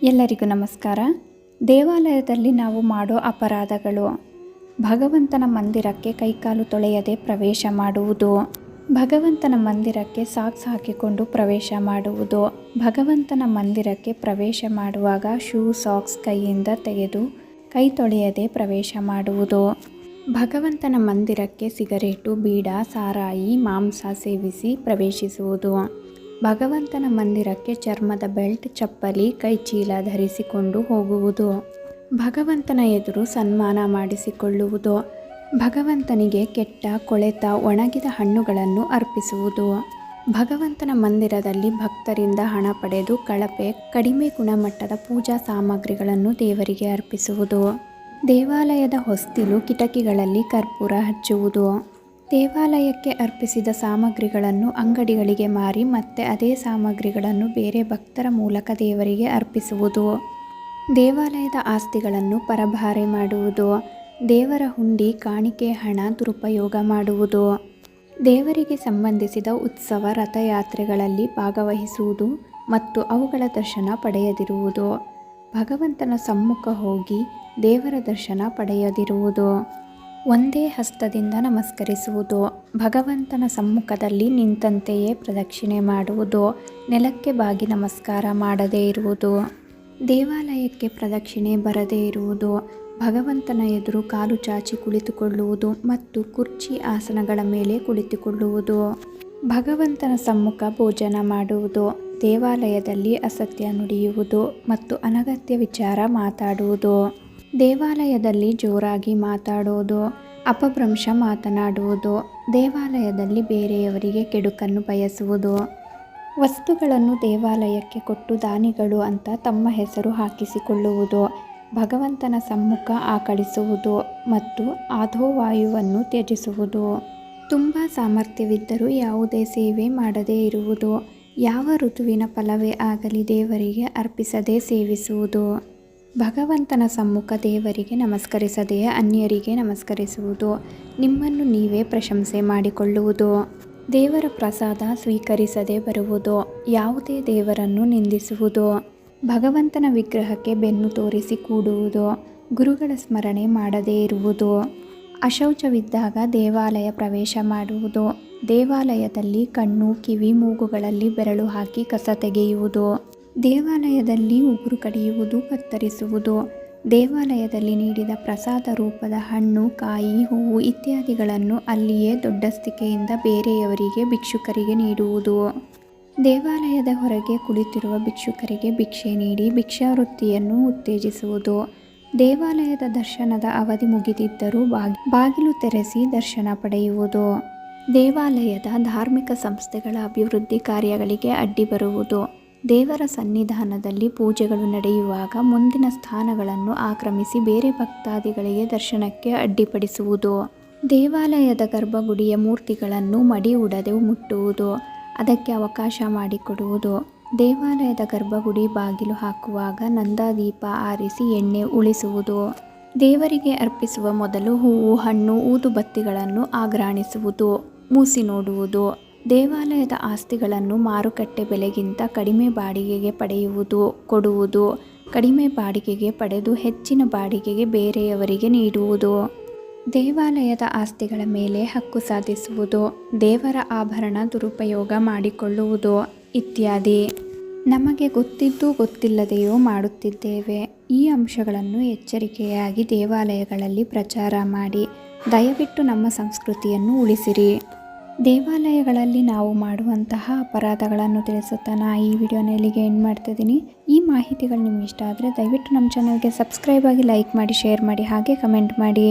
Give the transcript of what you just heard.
ಎಲ್ಲರಿಗೂ ನಮಸ್ಕಾರ. ದೇವಾಲಯದಲ್ಲಿ ನಾವು ಮಾಡೋ ಅಪರಾಧಗಳು: ಭಗವಂತನ ಮಂದಿರಕ್ಕೆ ಕೈಕಾಲು ತೊಳೆಯದೆ ಪ್ರವೇಶ ಮಾಡುವುದು, ಭಗವಂತನ ಮಂದಿರಕ್ಕೆ ಸಾಕ್ಸ್ ಹಾಕಿಕೊಂಡು ಪ್ರವೇಶ ಮಾಡುವುದು, ಭಗವಂತನ ಮಂದಿರಕ್ಕೆ ಪ್ರವೇಶ ಮಾಡುವಾಗ ಶೂ ಸಾಕ್ಸ್ ಕೈಯಿಂದ ತೆಗೆದು ಕೈ ತೊಳೆಯದೆ ಪ್ರವೇಶ ಮಾಡುವುದು, ಭಗವಂತನ ಮಂದಿರಕ್ಕೆ ಸಿಗರೇಟು, ಬೀಡ, ಸಾರಾಯಿ, ಮಾಂಸ ಸೇವಿಸಿ ಪ್ರವೇಶಿಸುವುದು, ಭಗವಂತನ ಮಂದಿರಕ್ಕೆ ಚರ್ಮದ ಬೆಲ್ಟ್, ಚಪ್ಪಲಿ, ಕೈಚೀಲ ಧರಿಸಿಕೊಂಡು ಹೋಗುವುದು, ಭಗವಂತನ ಎದುರು ಸನ್ಮಾನ ಮಾಡಿಸಿಕೊಳ್ಳುವುದು, ಭಗವಂತನಿಗೆ ಕೆಟ್ಟ, ಕೊಳೆತ, ಒಣಗಿದ ಹಣ್ಣುಗಳನ್ನು ಅರ್ಪಿಸುವುದು, ಭಗವಂತನ ಮಂದಿರದಲ್ಲಿ ಭಕ್ತರಿಂದ ಹಣ ಪಡೆದು ಕಳಪೆ, ಕಡಿಮೆ ಗುಣಮಟ್ಟದ ಪೂಜಾ ಸಾಮಗ್ರಿಗಳನ್ನು ದೇವರಿಗೆ ಅರ್ಪಿಸುವುದು, ದೇವಾಲಯದ ಹೊಸ್ತಿಲು, ಕಿಟಕಿಗಳಲ್ಲಿ ಕರ್ಪೂರ ಹಚ್ಚುವುದು, ದೇವಾಲಯಕ್ಕೆ ಅರ್ಪಿಸಿದ ಸಾಮಗ್ರಿಗಳನ್ನು ಅಂಗಡಿಗಳಿಗೆ ಮಾರಿ ಮತ್ತೆ ಅದೇ ಸಾಮಗ್ರಿಗಳನ್ನು ಬೇರೆ ಭಕ್ತರ ಮೂಲಕ ದೇವರಿಗೆ ಅರ್ಪಿಸುವುದು, ದೇವಾಲಯದ ಆಸ್ತಿಗಳನ್ನು ಪರಭಾರೆ ಮಾಡುವುದು, ದೇವರ ಹುಂಡಿ, ಕಾಣಿಕೆ ಹಣ ದುರುಪಯೋಗ ಮಾಡುವುದು, ದೇವರಿಗೆ ಸಂಬಂಧಿಸಿದ ಉತ್ಸವ, ರಥಯಾತ್ರೆಗಳಲ್ಲಿ ಭಾಗವಹಿಸುವುದು ಮತ್ತು ಅವುಗಳ ದರ್ಶನ ಪಡೆಯದಿರುವುದು, ಭಗವಂತನ ಸಮ್ಮುಖ ಹೋಗಿ ದೇವರ ದರ್ಶನ ಪಡೆಯದಿರುವುದು, ಒಂದೇ ಹಸ್ತದಿಂದ ನಮಸ್ಕರಿಸುವುದು, ಭಗವಂತನ ಸಮ್ಮುಖದಲ್ಲಿ ನಿಂತಂತೆಯೇ ಪ್ರದಕ್ಷಿಣೆ ಮಾಡುವುದು, ನೆಲಕ್ಕೆ ಬಾಗಿ ನಮಸ್ಕಾರ ಮಾಡದೇ ಇರುವುದು, ದೇವಾಲಯಕ್ಕೆ ಪ್ರದಕ್ಷಿಣೆ ಬರದೇ ಇರುವುದು, ಭಗವಂತನ ಎದುರು ಕಾಲು ಚಾಚಿ ಕುಳಿತುಕೊಳ್ಳುವುದು ಮತ್ತು ಕುರ್ಚಿ ಆಸನಗಳ ಮೇಲೆ ಕುಳಿತುಕೊಳ್ಳುವುದು, ಭಗವಂತನ ಸಮ್ಮುಖ ಭೋಜನ ಮಾಡುವುದು, ದೇವಾಲಯದಲ್ಲಿ ಅಸತ್ಯ ನುಡಿಯುವುದು ಮತ್ತು ಅನಗತ್ಯ ವಿಚಾರ ಮಾತಾಡುವುದು, ದೇವಾಲಯದಲ್ಲಿ ಜೋರಾಗಿ ಮಾತಾಡುವುದು, ಅಪಭ್ರಂಶ ಮಾತನಾಡುವುದು, ದೇವಾಲಯದಲ್ಲಿ ಬೇರೆಯವರಿಗೆ ಕೆಡುಕನ್ನು ಬಯಸುವುದು, ವಸ್ತುಗಳನ್ನು ದೇವಾಲಯಕ್ಕೆ ಕೊಟ್ಟು ದಾನಿಗಳು ಅಂತ ತಮ್ಮ ಹೆಸರು ಹಾಕಿಸಿಕೊಳ್ಳುವುದು, ಭಗವಂತನ ಸಮ್ಮುಖ ಆಕಳಿಸುವುದು ಮತ್ತು ಅಧೋವಾಯುವನ್ನು ತ್ಯಜಿಸುವುದು, ತುಂಬ ಸಾಮರ್ಥ್ಯವಿದ್ದರೂ ಯಾವುದೇ ಸೇವೆ ಮಾಡದೇ ಇರುವುದು, ಯಾವ ಋತುವಿನ ಫಲವೇ ಆಗಲಿ ದೇವರಿಗೆ ಅರ್ಪಿಸದೆ ಸೇವಿಸುವುದು, ಭಗವಂತನ ಸಮ್ಮುಖ ದೇವರಿಗೆ ನಮಸ್ಕರಿಸದೆಯೇ ಅನ್ಯರಿಗೆ ನಮಸ್ಕರಿಸುವುದು, ನಿಮ್ಮನ್ನು ನೀವೇ ಪ್ರಶಂಸೆ ಮಾಡಿಕೊಳ್ಳುವುದು, ದೇವರ ಪ್ರಸಾದ ಸ್ವೀಕರಿಸದೆ ಬರುವುದು, ಯಾವುದೇ ದೇವರನ್ನು ನಿಂದಿಸುವುದು, ಭಗವಂತನ ವಿಗ್ರಹಕ್ಕೆ ಬೆನ್ನು ತೋರಿಸಿ ಕೂಡುವುದು, ಗುರುಗಳ ಸ್ಮರಣೆ ಮಾಡದೇ ಇರುವುದು, ಅಶೌಚವಿದ್ದಾಗ ದೇವಾಲಯ ಪ್ರವೇಶ ಮಾಡುವುದು, ದೇವಾಲಯದಲ್ಲಿ ಕಣ್ಣು, ಕಿವಿ, ಮೂಗುಗಳಲ್ಲಿ ಬೆರಳು ಹಾಕಿ ಕಸ ತೆಗೆಯುವುದು, ದೇವಾಲಯದಲ್ಲಿ ಉಗುರು ಕಡಿಯುವುದು, ಕತ್ತರಿಸುವುದು, ದೇವಾಲಯದಲ್ಲಿ ನೀಡಿದ ಪ್ರಸಾದ ರೂಪದ ಹಣ್ಣು, ಕಾಯಿ, ಹೂವು ಇತ್ಯಾದಿಗಳನ್ನು ಅಲ್ಲಿಯೇ ದೊಡ್ಡಸ್ತಿಕೆಯಿಂದ ಬೇರೆಯವರಿಗೆ ಭಿಕ್ಷುಕರಿಗೆ ನೀಡುವುದು, ದೇವಾಲಯದ ಹೊರಗೆ ಕುಳಿತಿರುವ ಭಿಕ್ಷುಕರಿಗೆ ಭಿಕ್ಷೆ ನೀಡಿ ಭಿಕ್ಷಾವೃತ್ತಿಯನ್ನು ಉತ್ತೇಜಿಸುವುದು, ದೇವಾಲಯದ ದರ್ಶನದ ಅವಧಿ ಮುಗಿದಿದ್ದರೂ ಬಾಗಿಲು ತೆರೆಸಿ ದರ್ಶನ ಪಡೆಯುವುದು, ದೇವಾಲಯದ ಧಾರ್ಮಿಕ ಸಂಸ್ಥೆಗಳ ಅಭಿವೃದ್ಧಿ ಕಾರ್ಯಗಳಿಗೆ ಅಡ್ಡಿ ಬರುವುದು, ದೇವರ ಸನ್ನಿಧಾನದಲ್ಲಿ ಪೂಜೆಗಳು ನಡೆಯುವಾಗ ಮುಂದಿನ ಸ್ಥಾನಗಳನ್ನು ಆಕ್ರಮಿಸಿ ಬೇರೆ ಭಕ್ತಾದಿಗಳಿಗೆ ದರ್ಶನಕ್ಕೆ ಅಡ್ಡಿಪಡಿಸುವುದು, ದೇವಾಲಯದ ಗರ್ಭಗುಡಿಯ ಮೂರ್ತಿಗಳನ್ನು ಮಡಿ ಉಡದೆ ಮುಟ್ಟುವುದು, ಅದಕ್ಕೆ ಅವಕಾಶ ಮಾಡಿಕೊಡುವುದು, ದೇವಾಲಯದ ಗರ್ಭಗುಡಿ ಬಾಗಿಲು ಹಾಕುವಾಗ ನಂದಾದೀಪ ಆರಿಸಿ ಎಣ್ಣೆ ಉಳಿಸುವುದು, ದೇವರಿಗೆ ಅರ್ಪಿಸುವ ಮೊದಲು ಹೂವು, ಹಣ್ಣು, ಊದುಬತ್ತಿಗಳನ್ನು ಆಘ್ರಾಣಿಸುವುದು, ಮೂಸಿ ನೋಡುವುದು, ದೇವಾಲಯದ ಆಸ್ತಿಗಳನ್ನು ಮಾರುಕಟ್ಟೆ ಬೆಲೆಗಿಂತ ಕಡಿಮೆ ಬಾಡಿಗೆಗೆ ಪಡೆಯುವುದು, ಕೊಡುವುದು, ಕಡಿಮೆ ಬಾಡಿಗೆಗೆ ಪಡೆದು ಹೆಚ್ಚಿನ ಬಾಡಿಗೆಗೆ ಬೇರೆಯವರಿಗೆ ನೀಡುವುದು, ದೇವಾಲಯದ ಆಸ್ತಿಗಳ ಮೇಲೆ ಹಕ್ಕು ಸಾಧಿಸುವುದು, ದೇವರ ಆಭರಣ ದುರುಪಯೋಗ ಮಾಡಿಕೊಳ್ಳುವುದು ಇತ್ಯಾದಿ. ನಮಗೆ ಗೊತ್ತಿದ್ದು ಗೊತ್ತಿಲ್ಲದೆಯೋ ಮಾಡುತ್ತಿದ್ದೇವೆ. ಈ ಅಂಶಗಳನ್ನು ಎಚ್ಚರಿಕೆಯಾಗಿ ದೇವಾಲಯಗಳಲ್ಲಿ ಪ್ರಚಾರ ಮಾಡಿ ದಯವಿಟ್ಟು ನಮ್ಮ ಸಂಸ್ಕೃತಿಯನ್ನು ಉಳಿಸಿರಿ. ದೇವಾಲಯಗಳಲ್ಲಿ ನಾವು ಮಾಡುವಂತಹ ಅಪರಾಧಗಳನ್ನು ತಿಳಿಸುತ್ತಾ ಈ ವಿಡಿಯೋನ ಇಲ್ಲಿಗೆ ಎಂಡ್ ಮಾಡ್ತಿದ್ದೀನಿ. ಈ ಮಾಹಿತಿಗಳು ನಿಮ್ಗೆ ಇಷ್ಟ ಆದರೆ ದಯವಿಟ್ಟು ನಮ್ಮ ಚಾನಲ್ಗೆ ಸಬ್ಸ್ಕ್ರೈಬ್ ಆಗಿ, ಲೈಕ್ ಮಾಡಿ, ಶೇರ್ ಮಾಡಿ, ಹಾಗೆ ಕಮೆಂಟ್ ಮಾಡಿ.